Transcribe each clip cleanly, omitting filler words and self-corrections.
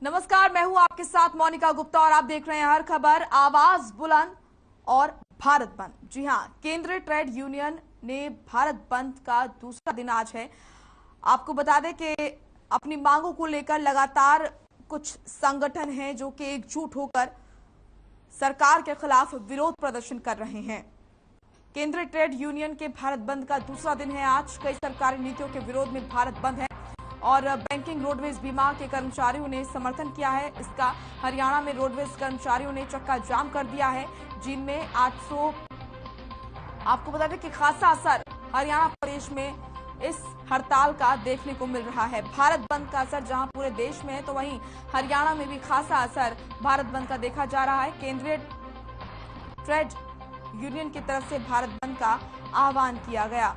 नमस्कार, मैं हूं आपके साथ मोनिका गुप्ता और आप देख रहे हैं हर खबर आवाज बुलंद और भारत बंद। जी हां, केंद्रीय ट्रेड यूनियन ने भारत बंद का दूसरा दिन आज है। आपको बता दें कि अपनी मांगों को लेकर लगातार कुछ संगठन हैं जो कि एकजुट होकर सरकार के खिलाफ विरोध प्रदर्शन कर रहे हैं। केंद्रीय ट्रेड यूनियन के भारत बंद का दूसरा दिन है आज। कई सरकारी नीतियों के विरोध में भारत बंद है और बैंकिंग, रोडवेज, बीमा के कर्मचारियों ने समर्थन किया है इसका। हरियाणा में रोडवेज कर्मचारियों ने चक्का जाम कर दिया है, जिनमें 800। आपको बता दें कि खासा असर हरियाणा प्रदेश में इस हड़ताल का देखने को मिल रहा है। भारत बंद का असर जहां पूरे देश में है, तो वहीं हरियाणा में भी खासा असर भारत बंद का देखा जा रहा है। केंद्रीय ट्रेड यूनियन की तरफ से भारत बंद का आह्वान किया गया।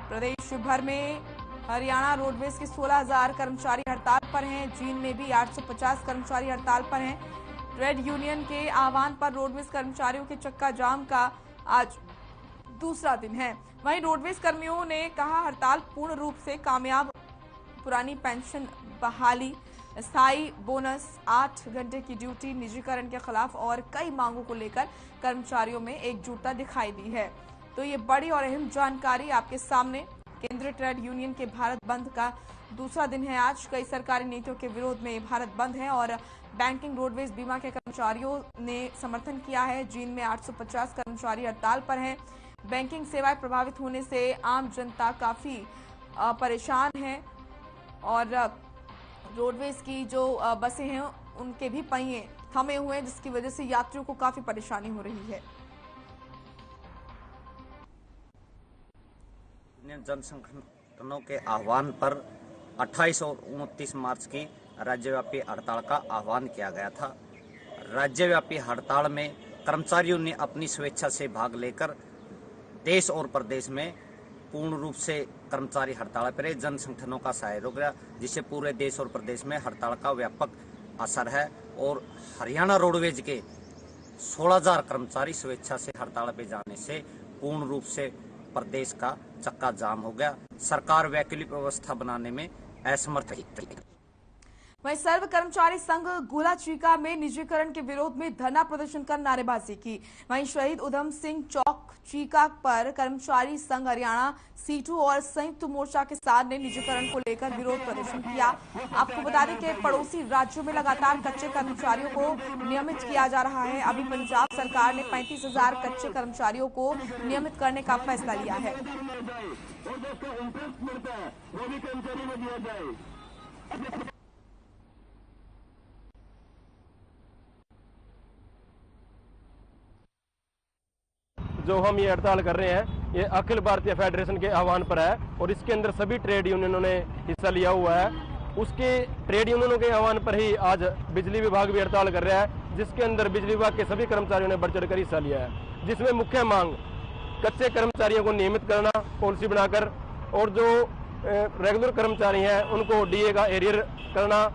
प्रदेश भर में हरियाणा रोडवेज के 16,000 कर्मचारी हड़ताल पर हैं। जींद में भी 850 कर्मचारी हड़ताल पर हैं। ट्रेड यूनियन के आह्वान पर रोडवेज कर्मचारियों के चक्का जाम का आज दूसरा दिन है। वहीं रोडवेज कर्मियों ने कहा, हड़ताल पूर्ण रूप से कामयाब। पुरानी पेंशन बहाली, स्थायी बोनस, 8 घंटे की ड्यूटी, निजीकरण के खिलाफ और कई मांगों को लेकर कर्मचारियों में एकजुटता दिखाई दी है। तो ये बड़ी और अहम जानकारी आपके सामने। केंद्रीय ट्रेड यूनियन के भारत बंद का दूसरा दिन है आज। कई सरकारी नीतियों के विरोध में भारत बंद है और बैंकिंग, रोडवेज, बीमा के कर्मचारियों ने समर्थन किया है। जींद में 850 कर्मचारी हड़ताल पर हैं। बैंकिंग सेवाएं प्रभावित होने से आम जनता काफी परेशान है और रोडवेज की जो बसें हैं उनके भी पहिए थमे हुए हैं, जिसकी वजह से यात्रियों को काफी परेशानी हो रही है। जन संगठनों के आह्वान पर 28 और 29 मार्च की राज्यव्यापी हड़ताल का आह्वान किया गया था। राज्यव्यापी हड़ताल में कर्मचारियों ने अपनी स्वेच्छा से भाग लेकर देश और प्रदेश में पूर्ण रूप से कर्मचारी हड़ताल पर जन संगठनों का सहयोग रहा, जिससे पूरे देश और प्रदेश में हड़ताल का व्यापक असर है। और हरियाणा रोडवेज के 16,000 कर्मचारी स्वेच्छा से हड़ताल पर जाने से पूर्ण रूप से प्रदेश का चक्का जाम हो गया। सरकार वैकल्पिक व्यवस्था बनाने में असमर्थ रही। वहीं सर्व कर्मचारी संघ गोला चीका में निजीकरण के विरोध में धरना प्रदर्शन कर नारेबाजी की। वहीं शहीद उधम सिंह चौक चीका पर कर्मचारी संघ हरियाणा, सीटू और संयुक्त मोर्चा के साथ ने निजीकरण को लेकर विरोध प्रदर्शन किया। आपको बता दें कि पड़ोसी राज्यों में लगातार कच्चे कर्मचारियों को नियमित किया जा रहा है। अभी पंजाब सरकार ने 35,000 कच्चे कर्मचारियों को नियमित करने का फैसला लिया है। जो हम ये हड़ताल कर रहे हैं, ये अखिल भारतीय फेडरेशन के आह्वान पर है और इसके अंदर सभी ट्रेड यूनियनों ने हिस्सा लिया हुआ है। उसके ट्रेड यूनियनों के आह्वान पर ही आज बिजली विभाग भी हड़ताल कर रहा है, जिसके अंदर बिजली विभाग के सभी कर्मचारियों ने बढ़ चढ़कर हिस्सा लिया है। जिसमें मुख्य मांग कच्चे कर्मचारियों को नियमित करना पॉलिसी बनाकर, और जो रेगुलर कर्मचारी हैं उनको डीए का एरियर करना,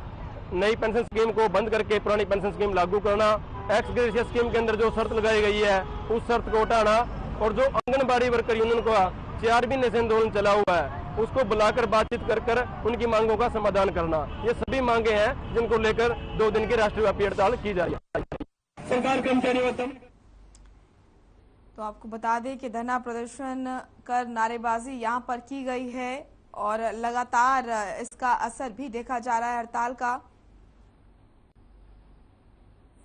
नई पेंशन स्कीम को बंद करके पुरानी पेंशन स्कीम लागू करना, एक्स ग्रेशिया स्कीम के अंदर जो शर्त लगाई गई है उस शर्त को हटाना, और जो आंगनबाड़ी वर्कर यूनियन का 4 महीने से आंदोलन चला हुआ है उसको बुलाकर बातचीत कर उनकी मांगों का समाधान करना, ये सभी मांगे हैं जिनको लेकर 2 दिन की राष्ट्रव्यापी हड़ताल की जा रही है। सरकार कर्मचारी तो आपको बता दें कि धरना प्रदर्शन कर नारेबाजी यहां पर की गई है और लगातार इसका असर भी देखा जा रहा है हड़ताल का।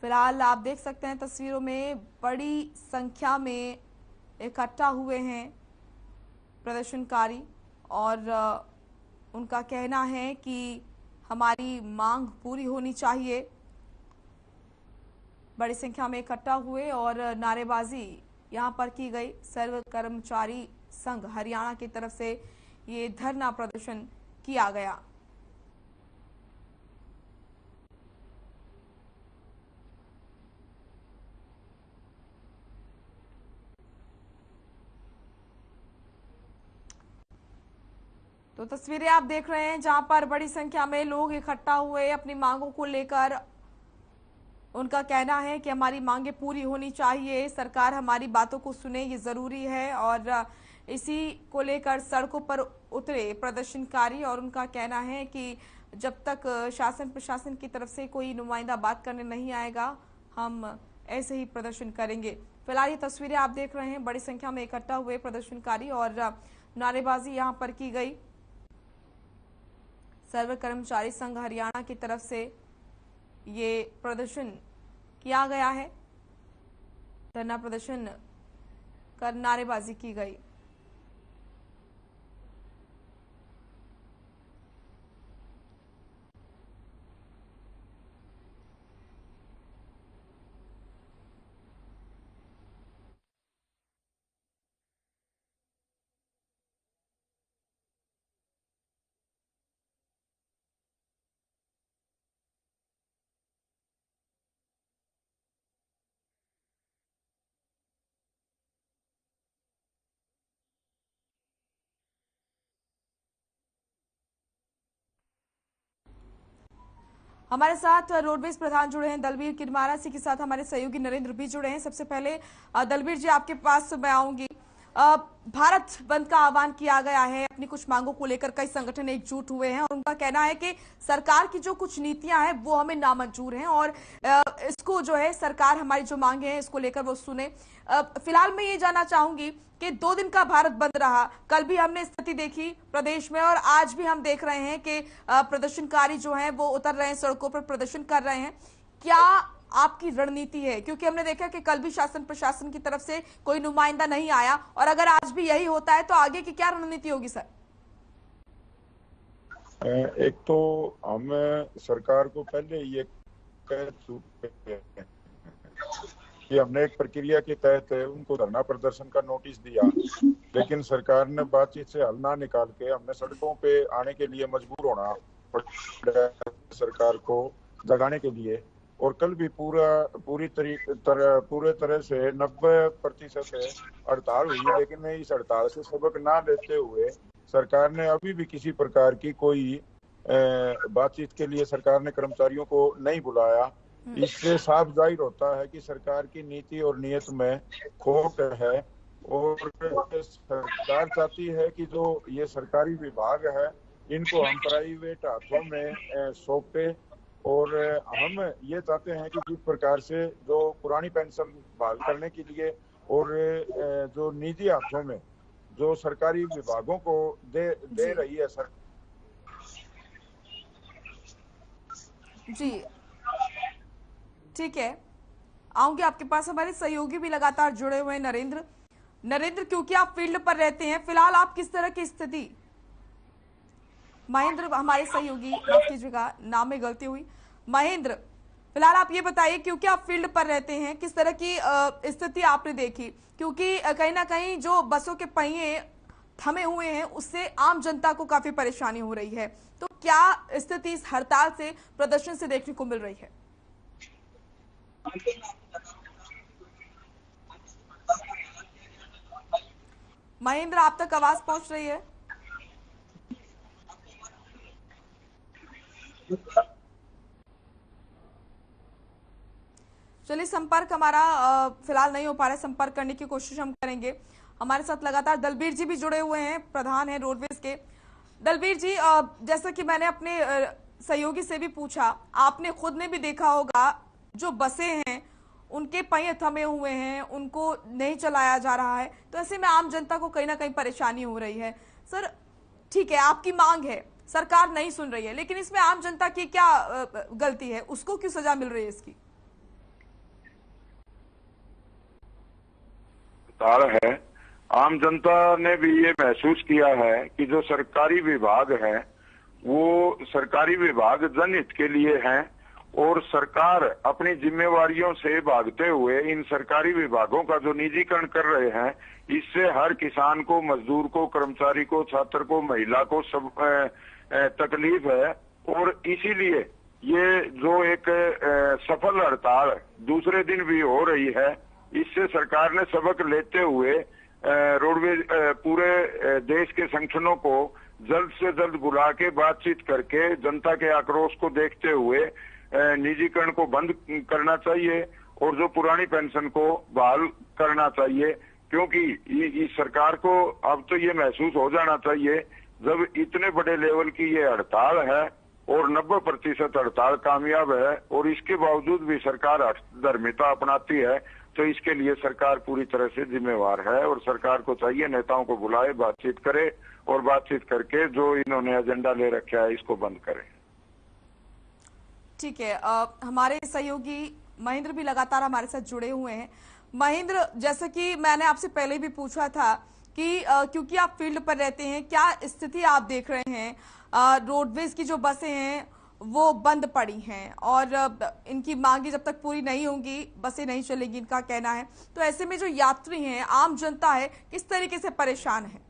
फिलहाल आप देख सकते हैं तस्वीरों में बड़ी संख्या में इकट्ठा हुए हैं प्रदर्शनकारी और उनका कहना है कि हमारी मांग पूरी होनी चाहिए। बड़ी संख्या में इकट्ठा हुए और नारेबाजी यहां पर की गई। सर्व कर्मचारी संघ हरियाणा की तरफ से ये धरना प्रदर्शन किया गया। तो तस्वीरें आप देख रहे हैं जहां पर बड़ी संख्या में लोग इकट्ठा हुए अपनी मांगों को लेकर। उनका कहना है कि हमारी मांगे पूरी होनी चाहिए, सरकार हमारी बातों को सुने, ये जरूरी है। और इसी को लेकर सड़कों पर उतरे प्रदर्शनकारी और उनका कहना है कि जब तक शासन प्रशासन की तरफ से कोई नुमाइंदा बात करने नहीं आएगा हम ऐसे ही प्रदर्शन करेंगे। फिलहाल ये तस्वीरें आप देख रहे हैं, बड़ी संख्या में इकट्ठा हुए प्रदर्शनकारी और नारेबाजी यहां पर की गई। सर्व कर्मचारी संघ हरियाणा की तरफ से ये प्रदर्शन किया गया है, धरना प्रदर्शन कर नारेबाजी की गई। हमारे साथ रोडवेज प्रधान जुड़े हैं दलबीर किरमारा जी के साथ हमारे सहयोगी नरेंद्र भी जुड़े हैं। सबसे पहले दलबीर जी आपके पास मैं आऊंगी। भारत बंद का आह्वान किया गया है, अपनी कुछ मांगों को लेकर कई संगठन एकजुट हुए हैं और उनका कहना है कि सरकार की जो कुछ नीतियां हैं वो हमें नामंजूर हैं और इसको जो है सरकार हमारी जो मांगे हैं इसको लेकर वो सुने। फिलहाल मैं ये जानना चाहूंगी कि 2 दिन का भारत बंद रहा, कल भी हमने स्थिति देखी प्रदेश में और आज भी हम देख रहे हैं कि प्रदर्शनकारी जो हैं वो उतर रहे हैं, सड़कों पर प्रदर्शन कर रहे हैं। क्या आपकी रणनीति है, क्योंकि हमने देखा कि कल भी शासन प्रशासन की तरफ से कोई नुमाइंदा नहीं आया और अगर आज भी यही होता है तो आगे की क्या रणनीति होगी सर? एक तो हम सरकार को पहले ये कह चुके हैं कि हमने एक प्रक्रिया के तहत उनको धरना प्रदर्शन का नोटिस दिया, लेकिन सरकार ने बातचीत से हल ना निकाल के हमने सड़कों पे आने के लिए मजबूर होना पड़ा सरकार को जगाने के लिए। और कल भी पूरे तरह से 90% हड़ताल हुई, लेकिन इस हड़ताल से सबक ना लेते हुए सरकार ने अभी भी किसी प्रकार की कोई बातचीत के लिए सरकार ने कर्मचारियों को नहीं बुलाया। इससे साफ जाहिर होता है कि सरकार की नीति और नियत में खोट है और सरकार चाहती है कि जो ये सरकारी विभाग है इनको हम प्राइवेट हाथों में सौंपे। और हम ये चाहते हैं कि जिस प्रकार से जो पुरानी पेंशन बहाल करने के लिए और जो निजी हाथों में जो सरकारी विभागों को दे रही है सर जी ठीक है, आऊंगी आपके पास। हमारे सहयोगी भी लगातार जुड़े हुए हैं नरेंद्र क्योंकि आप फील्ड पर रहते हैं, फिलहाल आप किस तरह की स्थिति? महेंद्र हमारे सहयोगी, माफ कीजिएगा नाम में गलती हुई। महेंद्र फिलहाल आप ये बताइए, क्योंकि आप फील्ड पर रहते हैं, किस तरह की स्थिति आपने देखी? क्योंकि कहीं ना कहीं जो बसों के पहिए थमे हुए हैं उससे आम जनता को काफी परेशानी हो रही है, तो क्या स्थिति इस हड़ताल से प्रदर्शन से देखने को मिल रही है? महेंद्र आप तक आवाज पहुंच रही है? चलिए, संपर्क हमारा फिलहाल नहीं हो पा रहा है, संपर्क करने की कोशिश हम करेंगे। हमारे साथ लगातार दलबीर जी भी जुड़े हुए हैं, प्रधान है रोडवेज के। दलबीर जी, जैसा कि मैंने अपने सहयोगी से भी पूछा, आपने खुद ने भी देखा होगा जो बसें हैं उनके पहिए थमे हुए हैं, उनको नहीं चलाया जा रहा है, तो ऐसे में आम जनता को कहीं ना कहीं परेशानी हो रही है। सर ठीक है, आपकी मांग है, सरकार नहीं सुन रही है, लेकिन इसमें आम जनता की क्या गलती है? उसको क्यों सजा मिल रही है इसकी? है आम जनता ने भी ये महसूस किया है कि जो सरकारी विभाग है वो सरकारी विभाग जनहित के लिए है और सरकार अपनी जिम्मेवारियों से भागते हुए इन सरकारी विभागों का जो निजीकरण कर रहे हैं, इससे हर किसान को, मजदूर को, कर्मचारी को, छात्र को, महिला को सब तकलीफ है। और इसीलिए ये जो एक सफल हड़ताल दूसरे दिन भी हो रही है, इससे सरकार ने सबक लेते हुए रोडवेज पूरे देश के संगठनों को जल्द से जल्द बुला के बातचीत करके जनता के आक्रोश को देखते हुए निजीकरण को बंद करना चाहिए और जो पुरानी पेंशन को बहाल करना चाहिए, क्योंकि इस सरकार को अब तो ये महसूस हो जाना चाहिए, जब इतने बड़े लेवल की ये हड़ताल है और 90% हड़ताल कामयाब है और इसके बावजूद भी सरकार धर्मिता अपनाती है, तो इसके लिए सरकार पूरी तरह से जिम्मेवार है और सरकार को चाहिए नेताओं को बुलाए, बातचीत करे और बातचीत करके जो इन्होंने एजेंडा ले रखा है इसको बंद करे। ठीक है, हमारे सहयोगी महेंद्र भी लगातार हमारे साथ जुड़े हुए हैं। महेंद्र, जैसा कि मैंने आपसे पहले भी पूछा था कि क्योंकि आप फील्ड पर रहते हैं, क्या स्थिति आप देख रहे हैं? रोडवेज की जो बसें हैं वो बंद पड़ी हैं और इनकी मांगे जब तक पूरी नहीं होंगी बसें नहीं चलेगी, इनका कहना है। तो ऐसे में जो यात्री हैं, आम जनता है, किस तरीके से परेशान है?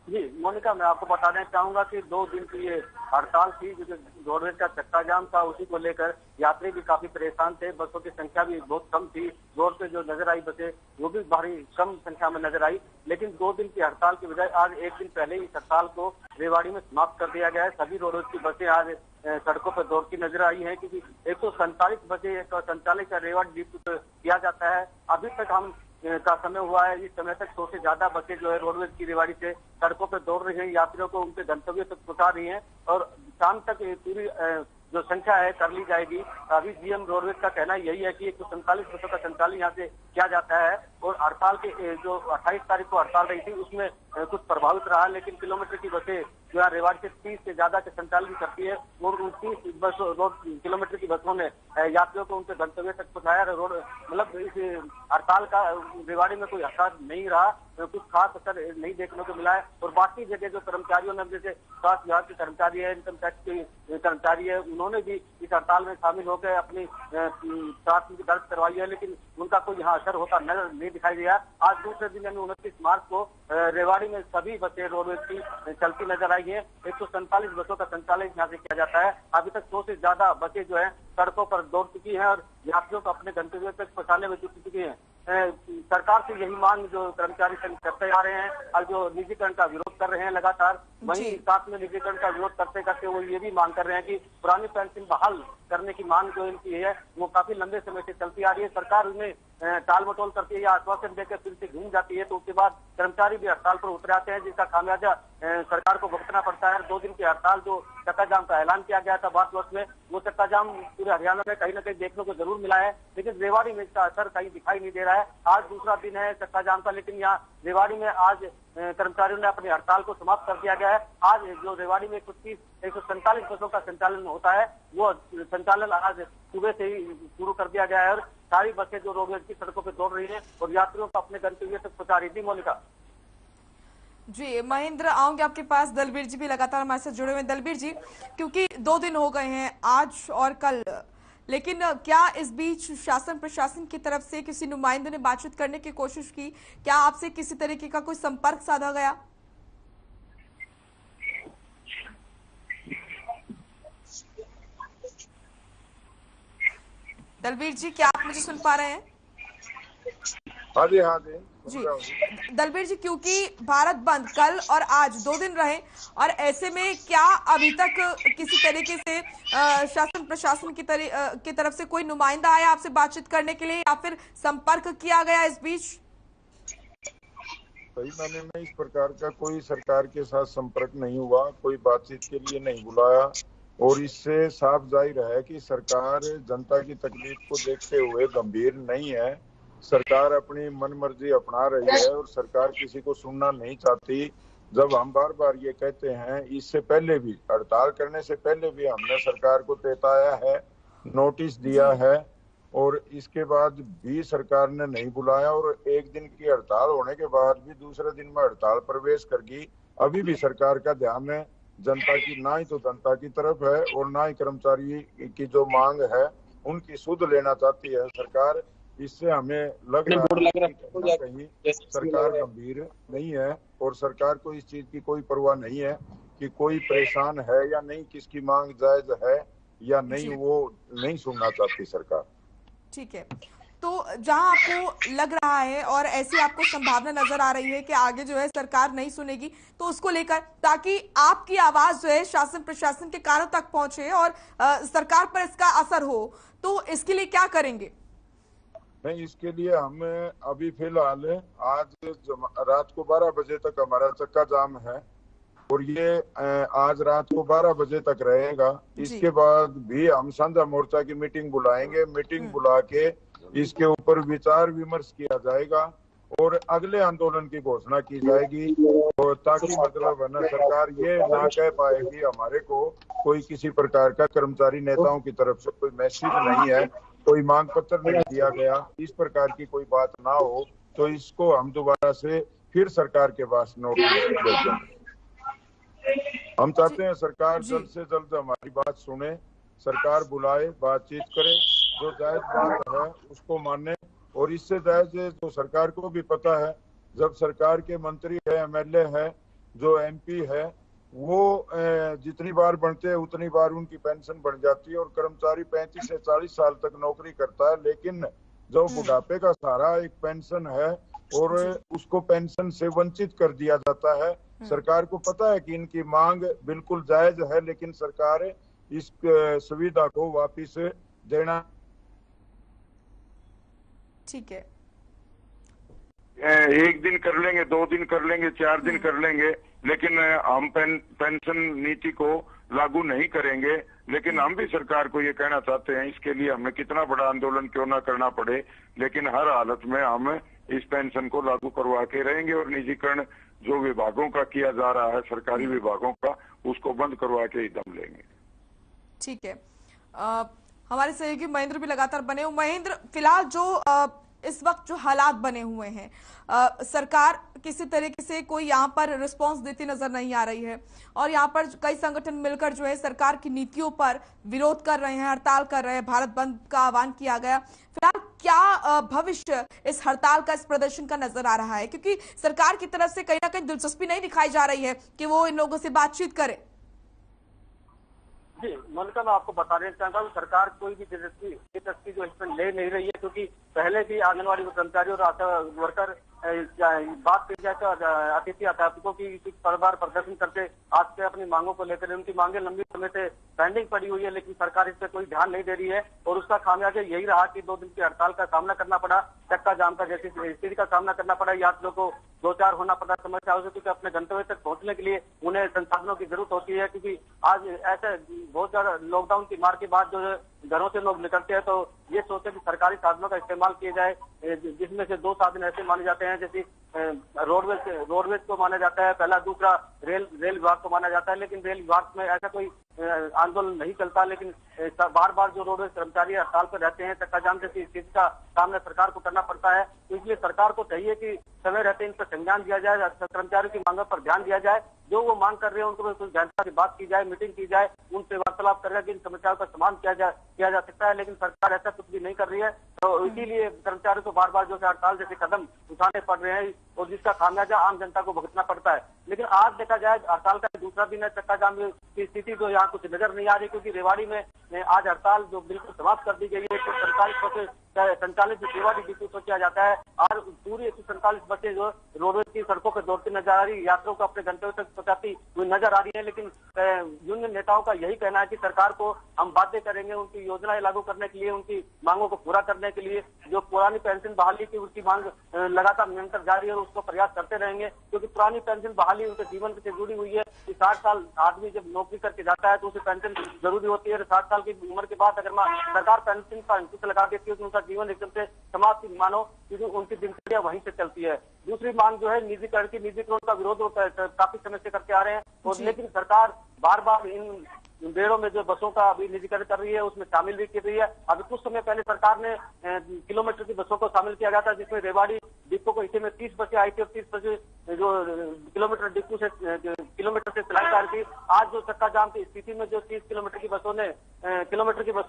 जी मोनिका, मैं आपको बताना चाहूंगा कि 2 दिन की ये हड़ताल थी, जो रोडवेज का चक्का जाम था, उसी को लेकर यात्री भी काफी परेशान थे। बसों की संख्या भी बहुत कम थी। रोड पे जो नजर आई बसें वो भी भारी कम संख्या में नजर आई। लेकिन 2 दिन की हड़ताल की बजाय आज 1 दिन पहले ही इस हड़ताल को रेवाड़ी में समाप्त कर दिया गया है। सभी रोडवेज की बसें आज सड़कों पर दौड़ती नजर आई है, क्योंकि 147 बसें का संचालन का रेवाड़ी डिपो किया जाता है। अभी तक हम का समय हुआ है, इस समय तक 100 से ज्यादा बसें जो है रोडवेज की रेवाड़ी से सड़कों पर दौड़ रही हैं, यात्रियों को उनके गंतव्य तक पहुंचा रही हैं और शाम तक पूरी जो संख्या है कर ली जाएगी। अभी जीएम रोडवेज का कहना यही है कि 147 बसों का संचालन यहाँ से किया जाता है और हड़ताल के जो 28 तारीख को हड़ताल रही थी उसमें कुछ प्रभावित रहा, लेकिन किलोमीटर की बसें जो है रेवाड़ी से 30 से ज्यादा के संचालन करती है और 29 किलोमीटर की बसों ने यात्रियों को उनके गंतव्य तक पहुंचाया। रोड मतलब इस हड़ताल का रेवाड़ी में कोई असर नहीं रहा, कुछ खास असर नहीं देखने को मिला है। और बाकी जगह जो कर्मचारियों ने, जैसे स्वास्थ्य विभाग के कर्मचारी है, इनकम टैक्स के कर्मचारी है, उन्होंने भी इस हड़ताल में शामिल होकर अपनी प्राथमिकी दर्ज करवाई है, लेकिन उनका कोई यहाँ असर होता नजर नहीं दिखाई दिया। आज दूसरे दिन यानी 29 मार्च को रेवाड़ी में सभी बसें रोडवेज की चलती नजर आई है। 147 बसों का संचालन यहाँ से किया जाता है। अभी तक 100 से ज्यादा बसें जो है सड़कों पर दौड़ चुकी हैं और यात्रियों को अपने गंतव्य तक पहुंचाने में जुट चुकी हैं। सरकार से यही मांग जो कर्मचारी संघ करते आ रहे हैं और जो निजीकरण का विरोध कर रहे हैं लगातार, वहीं साथ में निजीकरण का विरोध करते करते वो ये भी मांग कर रहे हैं कि पुरानी पेंशन बहाल करने की मांग जो इनकी है वो काफी लंबे समय से चलती आ रही है। सरकार उन्हें टाल मटोल करती है या आश्वासन देकर फिर से घूम जाती है, तो उसके बाद कर्मचारी भी हड़ताल पर उतर आते हैं, जिसका खामियाजा सरकार को भुगतना पड़ता है। 2 दिन की हड़ताल जो चक्का जाम का ऐलान किया गया था भारतवर्ष में, वो चक्का जाम पूरे हरियाणा में कहीं ना कहीं देखने को जरूर मिला है, लेकिन रेवाड़ी में इसका असर कहीं दिखाई नहीं दे रहा है। आज दूसरा दिन है चक्का जाम का, लेकिन यहाँ रेवाड़ी में आज कर्मचारियों ने अपनी हड़ताल को समाप्त कर दिया गया है। आज जो रेवाड़ी में 147 बसों का संचालन होता है वो संचालन आज सुबह से ही शुरू कर दिया गया है और सारी बसें जो रोडवेज की सड़कों पर दौड़ रही हैं और यात्रियों को अपने गंतव्य तक पहुंचा रही थी। मोनिका जी, महेंद्र आऊंगे आपके पास। दलबीर जी भी लगातार हमारे साथ जुड़े हुए हैं। दलबीर जी, क्योंकि 2 दिन हो गए हैं आज और कल, लेकिन क्या इस बीच शासन प्रशासन की तरफ से किसी नुमाइंदे ने बातचीत करने की कोशिश की? क्या आपसे किसी तरीके का कोई संपर्क साधा गया? दलबीर जी, क्या आप मुझे सुन पा रहे हैं? हाँ जी, हाँ जी जी दलबीर जी, क्योंकि भारत बंद कल और आज 2 दिन रहे और ऐसे में क्या अभी तक किसी तरीके से शासन प्रशासन की तरफ से कोई नुमाइंदा आया आपसे बातचीत करने के लिए या फिर संपर्क किया गया इस बीच? सही मायने में इस प्रकार का कोई सरकार के साथ संपर्क नहीं हुआ, कोई बातचीत के लिए नहीं बुलाया और इससे साफ जाहिर है कि सरकार जनता की तकलीफ को देखते हुए गंभीर नहीं है। सरकार अपनी मनमर्जी अपना रही है और सरकार किसी को सुनना नहीं चाहती। जब हम बार बार ये कहते हैं, इससे पहले भी हड़ताल करने से पहले भी हमने सरकार को चेताया है, नोटिस दिया है और इसके बाद भी सरकार ने नहीं बुलाया और 1 दिन की हड़ताल होने के बाद भी दूसरे दिन में हड़ताल प्रवेश कर गई। अभी भी सरकार का ध्यान है जनता की, ना ही तो जनता की तरफ है और ना ही कर्मचारी की जो मांग है उनकी सुध लेना चाहती है सरकार। इससे हमें लग रहा है कि कहीं सरकार गंभीर नहीं है और सरकार को इस चीज की कोई परवाह नहीं है कि कोई परेशान है या नहीं, किसकी मांग जायज है या नहीं, वो नहीं सुनना चाहती सरकार। ठीक है, तो जहां आपको लग रहा है और ऐसी आपको संभावना नजर आ रही है कि आगे जो है सरकार नहीं सुनेगी, तो उसको लेकर ताकि आपकी आवाज जो है शासन प्रशासन के कानों तक पहुंचे और सरकार पर इसका असर हो, तो इसके लिए क्या करेंगे? नहीं, इसके लिए हम अभी फिलहाल आज रात को 12 बजे तक हमारा चक्का जाम है और ये आज रात को 12 बजे तक रहेगा। इसके बाद भी हम साझा मोर्चा की मीटिंग बुलाएंगे। मीटिंग बुला के इसके ऊपर विचार विमर्श किया जाएगा और अगले आंदोलन की घोषणा की जाएगी, और ताकि मतलब है ना, सरकार ये ना कह पाए कि हमारे को कोई किसी प्रकार का कर्मचारी नेताओं की तरफ से कोई मैसेज नहीं है, कोई मांग पत्र नहीं दिया गया, इस प्रकार की कोई बात ना हो। तो इसको हम दोबारा से फिर सरकार के पास नोटिस भेजेंगे। हम चाहते हैं सरकार जल्द से जल्द हमारी बात सुने, सरकार बुलाए, बातचीत करे, जो जायज बात है उसको माने। और इससे जायज जो सरकार को भी पता है, जब सरकार के मंत्री है, एमएलए है, जो एमपी है, वो जितनी बार बनते हैं उतनी बार उनकी पेंशन बढ़ जाती है और कर्मचारी 35 से 40 साल तक नौकरी करता है, लेकिन जो बुढ़ापे का सहारा एक पेंशन है और उसको पेंशन से वंचित कर दिया जाता है। सरकार को पता है कि इनकी मांग बिल्कुल जायज है, लेकिन सरकार इस सुविधा को वापिस देना। ठीक है, एक दिन कर लेंगे, 2 दिन कर लेंगे, 4 दिन कर लेंगे, लेकिन हम पेंशन नीति को लागू नहीं करेंगे। लेकिन हम भी सरकार को ये कहना चाहते हैं, इसके लिए हमें कितना बड़ा आंदोलन क्यों ना करना पड़े, लेकिन हर हालत में हम इस पेंशन को लागू करवा के रहेंगे और निजीकरण जो विभागों का किया जा रहा है, सरकारी विभागों का, उसको बंद करवा के ही दम लेंगे। ठीक है, हमारे सहयोगी महेंद्र भी लगातार बने हुए। महेंद्र, फिलहाल जो इस वक्त जो हालात बने हुए हैं, सरकार किसी तरीके से कोई यहाँ पर रिस्पांस देती नजर नहीं आ रही है और यहाँ पर कई संगठन मिलकर जो है सरकार की नीतियों पर विरोध कर रहे हैं, हड़ताल कर रहे हैं, भारत बंद का आह्वान किया गया। फिलहाल क्या भविष्य इस हड़ताल का, इस प्रदर्शन का नजर आ रहा है? क्योंकि सरकार की तरफ से कहीं ना कहीं दिलचस्पी नहीं दिखाई जा रही है कि वो इन लोगों से बातचीत करे। जी मोनिका, मैं आपको बता देना चाहता हूँ, सरकार कोई भी दिलचस्पी जो इसमें ले नहीं रही है, क्योंकि पहले भी आंगनबाड़ी कर्मचारी और आशा वर्कर बात की जाए तो अतिथि अध्यापकों की बार प्रदर्शन करके आज से अपनी मांगों को लेकर, उनकी मांगे लंबी समय से पेंडिंग पड़ी हुई है, लेकिन सरकार इस पर कोई ध्यान नहीं दे रही है और उसका खामियाजा यही रहा कि 2 दिन की हड़ताल का सामना करना पड़ा, चक्का जाम का जैसी स्थिति का सामना करना पड़ा, यात्रियों को 2-4 होना पड़ा समस्याओं से, क्योंकि अपने गंतव्य तक पहुंचने के लिए उन्हें संसाधनों की जरूरत होती है। क्योंकि आज ऐसे बहुत ज्यादा लॉकडाउन की मार के बाद जो घरों से लोग निकलते हैं, तो ये सोचते कि सरकारी साधनों का इस्तेमाल किया जाए, जिसमें से 2 साधन ऐसे माने जाते हैं, जैसे रोडवेज को माना जाता है पहला, दूसरा रेल विभाग को माना जाता है। लेकिन रेल विभाग में ऐसा कोई आंदोलन नहीं चलता, लेकिन बार बार जो रोडवेज कर्मचारी हड़ताल पर रहते हैं, चक्का जाम जैसी स्थिति का सामना सरकार को करना पड़ता है। तो इसलिए सरकार को चाहिए कि समय रहते इन पर संज्ञान दिया जाए, कर्मचारियों की मांगों पर ध्यान दिया जाए, जो वो मांग कर रहे हैं उनको कुछ जनता से बात की जाए, मीटिंग की जाए, उनसे वार्तालाप करके इन समस्याओं का समाधान किया जा सकता है। लेकिन सरकार ऐसा कुछ भी नहीं कर रही है, तो इसीलिए कर्मचारियों को बार बार जो है हड़ताल जैसे कदम उठाने पड़ रहे हैं और जिसका खामियाजा आम जनता को भुगतना पड़ता है। लेकिन आज देखा जाए हड़ताल का दूसरा दिन है, चक्का जाम की स्थिति तो यहाँ कुछ नजर नहीं आ रही, क्योंकि रेवाड़ी में आज हड़ताल जो बिल्कुल समाप्त कर दी गई है। 147 संचालित रेवाड़ी डिपो को किया जाता है, और पूरी 147 बसें जो रोडवेज की सड़कों पर दौड़ती नजर आ रही, यात्रियों को अपने गंतव्य तक पहुंचाती हुई नजर आ रही है। लेकिन यूनियन नेताओं का यही कहना है कि सरकार को हम बातें करेंगे उनकी योजनाएं लागू करने के लिए, उनकी मांगों को पूरा करने के लिए। जो पुरानी पेंशन बहाली की उनकी मांग लगातार निरंतर जारी है और उसको प्रयास करते रहेंगे, क्योंकि पुरानी पेंशन बहाली उनके जीवन से जुड़ी हुई है कि 60 साल आदमी जब नौकरी करके जाता है तो उसे पेंशन जरूरी होती है। 60 साल की उम्र के बाद अगर सरकार पेंशन का अंकुश लगा देती है तो उनका जीवन एकदम से समाप्त मानो, क्योंकि उनकी दिनचर्या वहीं से चलती है। दूसरी मांग जो है निजीकरण का विरोध काफी समय से करते आ रहे हैं, और लेकिन सरकार बार बार इन बेड़ों में जो बसों का अभी निजीकरण कर रही है उसमें शामिल भी कर रही है। अभी कुछ समय पहले सरकार ने किलोमीटर की बसों को शामिल किया गया था, जिसमें रेवाड़ी डिपो को इसे में 30 बसें आई थी और 30 बसें जो किलोमीटर से चलाई जा रही थी। आज जो चक्का जाम की स्थिति में जो 30 किलोमीटर की बसों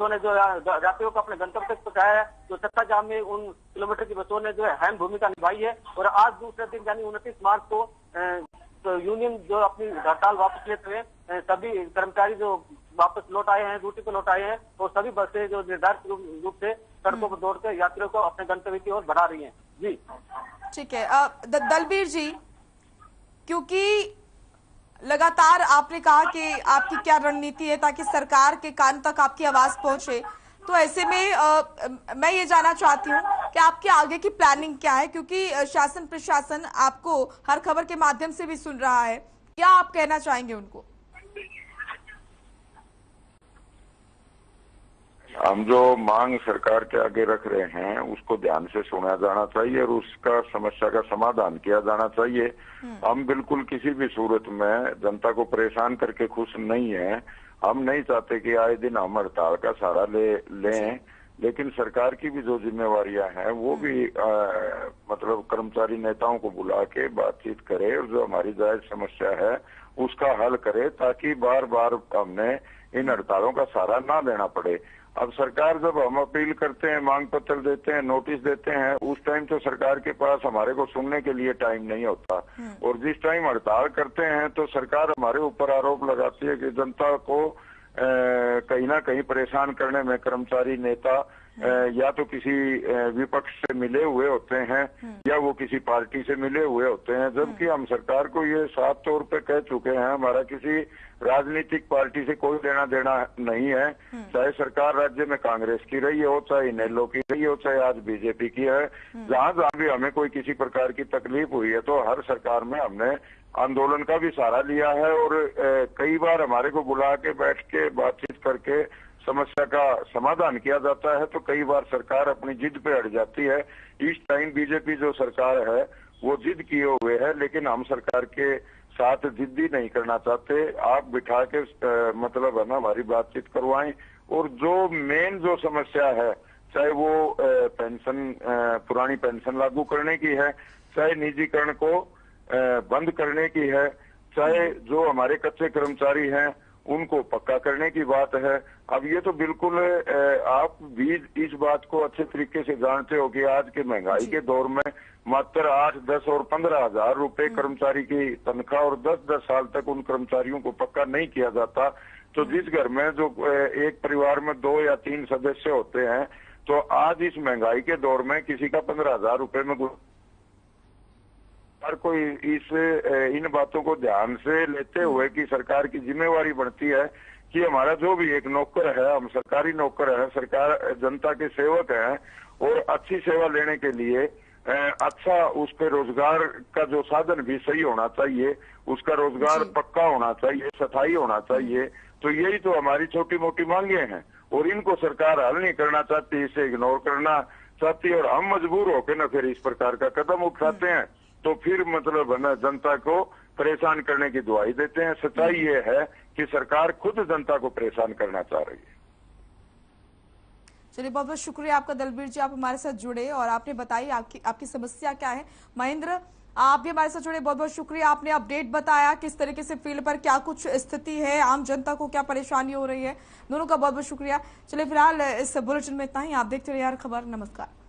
ने जो यात्रियों को अपने गंतव्य तक पहुंचाया है, तो चक्का जाम में उन किलोमीटर की बसों ने जो है अहम भूमिका निभाई है। और आज दूसरे दिन यानी 29 मार्च को तो यूनियन जो अपनी हड़ताल वापस लेते हुए सभी कर्मचारी जो वापस लौट आए हैं, ड्यूटी पर लौट आए हैं, और सभी बसें जो निर्धारित रूप से सड़कों पर दौड़कर यात्रियों को अपने गंतव्य की ओर बढ़ा रही हैं। जी ठीक है, दलबीर जी, क्योंकि लगातार आपने कहा कि आपकी क्या रणनीति है ताकि सरकार के कान तक आपकी आवाज पहुंचे, तो ऐसे में मैं ये जानना चाहती हूँ कि आपके आगे की प्लानिंग क्या है, क्योंकि शासन प्रशासन आपको हर खबर के माध्यम से भी सुन रहा है, क्या आप कहना चाहेंगे उनको? हम जो मांग सरकार के आगे रख रहे हैं उसको ध्यान से सुना जाना चाहिए और उसका समस्या का समाधान किया जाना चाहिए। हम बिल्कुल किसी भी सूरत में जनता को परेशान करके खुश नहीं है। हम नहीं चाहते कि आए दिन हम हड़ताल का सहारा लें, लेकिन सरकार की भी जो जिम्मेवारियां हैं वो भी मतलब कर्मचारी नेताओं को बुला के बातचीत करे और जो हमारी जायज समस्या है उसका हल करे, ताकि बार बार हमने इन हड़तालों का सहारा ना लेना पड़े। अब सरकार जब हम अपील करते हैं, मांग पत्र देते हैं, नोटिस देते हैं, उस टाइम तो सरकार के पास हमारे को सुनने के लिए टाइम नहीं होता, और जिस टाइम हड़ताल करते हैं तो सरकार हमारे ऊपर आरोप लगाती है कि जनता को कहीं ना कहीं परेशान करने में कर्मचारी नेता या तो किसी विपक्ष से मिले हुए होते हैं या वो किसी पार्टी से मिले हुए होते हैं, जबकि हम सरकार को ये साफ तौर पे कह चुके हैं हमारा किसी राजनीतिक पार्टी से कोई लेना देना नहीं है। चाहे सरकार राज्य में कांग्रेस की रही हो, चाहे इनेलो की रही हो, चाहे आज बीजेपी की है, जहां जहां भी हमें कोई किसी प्रकार की तकलीफ हुई है तो हर सरकार में हमने आंदोलन का भी सहारा लिया है और कई बार हमारे को बुला के बैठ के बातचीत करके समस्या का समाधान किया जाता है, तो कई बार सरकार अपनी जिद पे अड़ जाती है। इस टाइम बीजेपी जो सरकार है वो जिद किए हुए है, लेकिन हम सरकार के साथ जिद्दी नहीं करना चाहते। आप बिठा के मतलब है ना हमारी बातचीत करवाएं, और जो मेन जो समस्या है, चाहे वो पेंशन पुरानी पेंशन लागू करने की है, चाहे निजीकरण को बंद करने की है, चाहे जो हमारे कच्चे कर्मचारी हैं उनको पक्का करने की बात है। अब ये तो बिल्कुल आप भी इस बात को अच्छे तरीके से जानते हो कि आज के महंगाई के दौर में मात्र 8, 10 और 15 हजार रुपए कर्मचारी की तनख्वाह और 10-10 साल तक उन कर्मचारियों को पक्का नहीं किया जाता। तो जिस घर में जो एक परिवार में 2 या 3 सदस्य होते हैं, तो आज इस महंगाई के दौर में किसी का 15,000 रुपए में हर कोई इन बातों को ध्यान से लेते हुए कि सरकार की जिम्मेवारी बनती है कि हमारा जो भी एक नौकर है, हम सरकारी नौकर है, सरकार जनता के सेवक हैं, और अच्छी सेवा लेने के लिए अच्छा उस पे रोजगार का जो साधन भी सही होना चाहिए, उसका रोजगार पक्का होना चाहिए, स्थायी होना चाहिए। तो यही तो हमारी छोटी मोटी मांगे हैं और इनको सरकार हल नहीं करना चाहती, इसे इग्नोर करना चाहती है, और हम मजबूर होकर ना फिर इस प्रकार का कदम उठाते हैं, तो फिर मतलब है ना जनता को परेशान करने की दुआई देते हैं। सच्चाई ये है कि सरकार खुद जनता को परेशान करना चाह रही है। चलिए, बहुत बहुत शुक्रिया आपका दलबीर जी, आप हमारे साथ जुड़े और आपने बताई आपकी समस्या क्या है। महेंद्र, आप भी हमारे साथ जुड़े, बहुत बहुत शुक्रिया। आपने अपडेट बताया किस तरीके से फील्ड पर क्या कुछ स्थिति है, आम जनता को क्या परेशानी हो रही है, दोनों का बहुत बहुत शुक्रिया। चलिए, फिलहाल इस बुलेटिन में इतना ही। आप देखते रहिए हर खबर। नमस्कार।